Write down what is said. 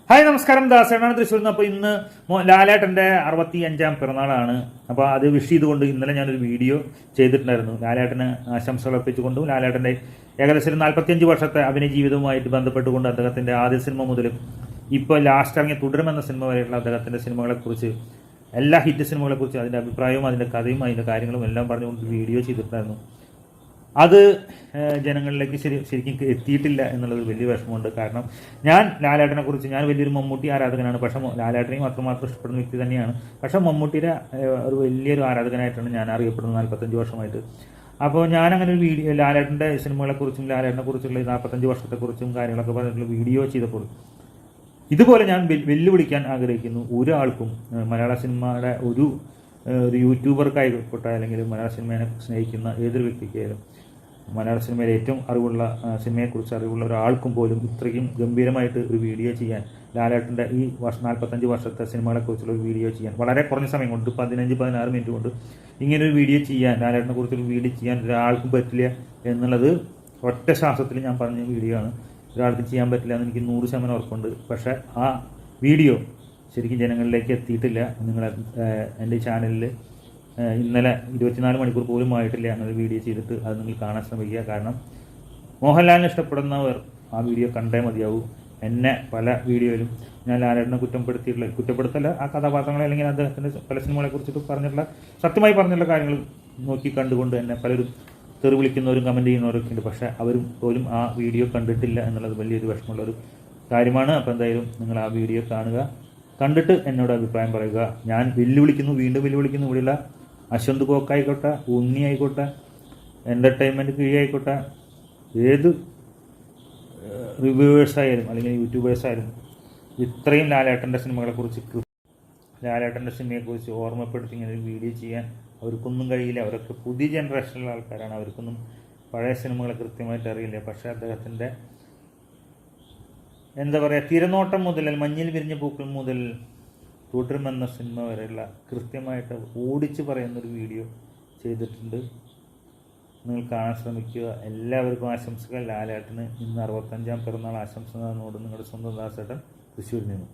Hi നമസ്കാരം, ദാസേനാണ് തൃശ്ശൂരിൽ നിന്ന്. അപ്പോൾ ഇന്ന് ലാലേട്ടൻ്റെ 65ാം പിറന്നാളാണ്. അപ്പോൾ അത് വിഷ് ചെയ്തുകൊണ്ട് ഇന്നലെ ഞാനൊരു വീഡിയോ ചെയ്തിട്ടുണ്ടായിരുന്നു. ലാലേട്ടന് ആശംസകൾ അർപ്പിച്ചുകൊണ്ടും ലാലേട്ടൻ്റെ ഏകദേശം 45 വർഷത്തെ അഭിനയ ജീവിതവുമായിട്ട് ബന്ധപ്പെട്ടുകൊണ്ട് അദ്ദേഹത്തിൻ്റെ ആദ്യ സിനിമ മുതൽ ഇപ്പോൾ ലാസ്റ്റ് ഇറങ്ങിയ തുടരുമെന്ന സിനിമ വരെയുള്ള അദ്ദേഹത്തിൻ്റെ സിനിമകളെക്കുറിച്ച്, എല്ലാ ഹിറ്റ് സിനിമകളെക്കുറിച്ച് അതിൻ്റെ അഭിപ്രായവും അതിൻ്റെ കഥയും അതിൻ്റെ കാര്യങ്ങളും എല്ലാം പറഞ്ഞുകൊണ്ട് വീഡിയോ ചെയ്തിട്ടുണ്ടായിരുന്നു. അത് ജനങ്ങളിലേക്ക് ശരിക്കും എത്തിയിട്ടില്ല എന്നുള്ളത് വലിയ വിഷമമുണ്ട്. കാരണം ഞാൻ ലാലേട്ടനെ കുറിച്ച്, ഞാൻ വലിയൊരു മമ്മൂട്ടി ആരാധകനാണ്. പക്ഷേ ലാലേട്ടനെയും അത്രമാത്രം ഇഷ്ടപ്പെടുന്ന വ്യക്തി തന്നെയാണ്. പക്ഷേ മമ്മൂട്ടിയുടെ ഒരു വലിയൊരു ആരാധകനായിട്ടാണ് ഞാൻ അറിയപ്പെടുന്നത് 45 വർഷമായിട്ട്. അപ്പോൾ ഞാൻ അങ്ങനെ ഒരു വീഡിയോ ലാലേട്ടൻ്റെ സിനിമകളെക്കുറിച്ചും ലാലേട്ടനെ കുറിച്ചുള്ള 45 വർഷത്തെക്കുറിച്ചും കാര്യങ്ങളൊക്കെ പറഞ്ഞിട്ടുള്ള വീഡിയോ ചെയ്തപ്പോൾ ഇതുപോലെ ഞാൻ വെല്ലുവിളിക്കാൻ ആഗ്രഹിക്കുന്നു. ഒരാൾക്കും മലയാള സിനിമയുടെ ഒരു യൂട്യൂബർക്കായിക്കോട്ടെ, അല്ലെങ്കിൽ മലയാള സിനിമയെ സ്നേഹിക്കുന്ന ഏതൊരു വ്യക്തിക്കായാലും, മലയാള സിനിമയിലെ ഏറ്റവും അറിവുള്ള സിനിമയെക്കുറിച്ച് അറിവുള്ള ഒരാൾക്കും പോലും ഇത്രയും ഗംഭീരമായിട്ട് ഒരു വീഡിയോ ചെയ്യാൻ, ലാലേട്ടൻ്റെ ഈ 45 വർഷത്തെ സിനിമകളെക്കുറിച്ചുള്ള ഒരു വീഡിയോ ചെയ്യാൻ വളരെ കുറഞ്ഞ സമയം കൊണ്ട് 15-16 മിനിറ്റ് കൊണ്ട് ഇങ്ങനൊരു വീഡിയോ ചെയ്യാൻ, ലാലേട്ടനെ കുറിച്ചൊരു വീഡിയോ ചെയ്യാൻ ഒരാൾക്കും പറ്റില്ല എന്നുള്ളത് ഒറ്റ ശ്വാസത്തിൽ ഞാൻ പറഞ്ഞ വീഡിയോ ആണ്. ഒരാൾക്ക് ചെയ്യാൻ പറ്റില്ല എന്ന് എനിക്ക് 100% ഉറപ്പുണ്ട്. പക്ഷേ ആ വീഡിയോ ശരിക്കും ജനങ്ങളിലേക്ക് എത്തിയിട്ടില്ല. നിങ്ങൾ എൻ്റെ ചാനലിൽ ഇന്നലെ 24 മണിക്കൂർ പോലും ആയിട്ടില്ല അങ്ങനെ വീഡിയോ ചെയ്തിട്ട് അത് നിങ്ങൾ കാണാൻ ശ്രമിക്കുക. കാരണം മോഹൻലാലിനെ ഇഷ്ടപ്പെടുന്നവർ ആ വീഡിയോ കണ്ടേ മതിയാവൂ. എന്നെ പല വീഡിയോയിലും ഞാൻ ലാലേട്ടനെ കുറ്റപ്പെടുത്തല്ല, ആ കഥാപാത്രങ്ങളെ അല്ലെങ്കിൽ അദ്ദേഹത്തിൻ്റെ പല സിനിമകളെക്കുറിച്ചിട്ട് പറഞ്ഞിട്ടുള്ള, സത്യമായി പറഞ്ഞിട്ടുള്ള കാര്യങ്ങൾ നോക്കി കണ്ടുകൊണ്ട് എന്നെ പലരും തെറി വിളിക്കുന്നവരും കമൻറ്റ് ചെയ്യുന്നവരൊക്കെ ഉണ്ട്. പക്ഷേ അവരും പോലും ആ വീഡിയോ കണ്ടിട്ടില്ല എന്നുള്ളത് വലിയൊരു വിഷമമുള്ളൊരു കാര്യമാണ്. അപ്പോൾ എന്തായാലും നിങ്ങൾ ആ വീഡിയോ കാണുക, കണ്ടിട്ട് എന്നോട് അഭിപ്രായം പറയുക. ഞാൻ വീണ്ടും വെല്ലുവിളിക്കുന്നു. ഇവിടെയുള്ള അശ്വന്ത് കോക്കായിക്കോട്ടെ, ഉണ്ണി ആയിക്കോട്ടെ, എൻ്റർടൈൻമെൻറ്റ് കിഴിയായിക്കോട്ടെ, ഏത് റിവ്യൂവേഴ്സായാലും അല്ലെങ്കിൽ യൂട്യൂബേഴ്സായാലും ഇത്രയും ലാലേട്ടൻ്റെ സിനിമയെക്കുറിച്ച് ഓർമ്മപ്പെടുത്തി ഇങ്ങനെ ഒരു വീഡിയോ ചെയ്യാൻ അവർക്കൊന്നും കഴിയില്ല. അവരൊക്കെ പുതിയ ജനറേഷനിലുള്ള ആൾക്കാരാണ്. അവർക്കൊന്നും പഴയ സിനിമകൾ കൃത്യമായിട്ട് അറിയില്ല. പക്ഷേ അദ്ദേഹത്തിൻ്റെ എന്താ പറയുക, തിരനോട്ടം മുതൽ മഞ്ഞിൽ വിരിഞ്ഞ പൂക്കൾ മുതൽ തുടരുമെന്ന സിനിമ വരെയുള്ള കൃത്യമായിട്ട് ഓടിച്ച് പറയുന്നൊരു വീഡിയോ ചെയ്തിട്ടുണ്ട്. നിങ്ങൾ കാണാൻ ശ്രമിക്കുക. എല്ലാവർക്കും ആശംസകൾ. ലാലേട്ടന് ഇന്ന് 65ാം പിറന്നാൾ ആശംസകളോട് നിങ്ങളുടെ സ്വന്തം ദാസേട്ടൻ, തൃശ്ശൂരിൽ നിന്നും.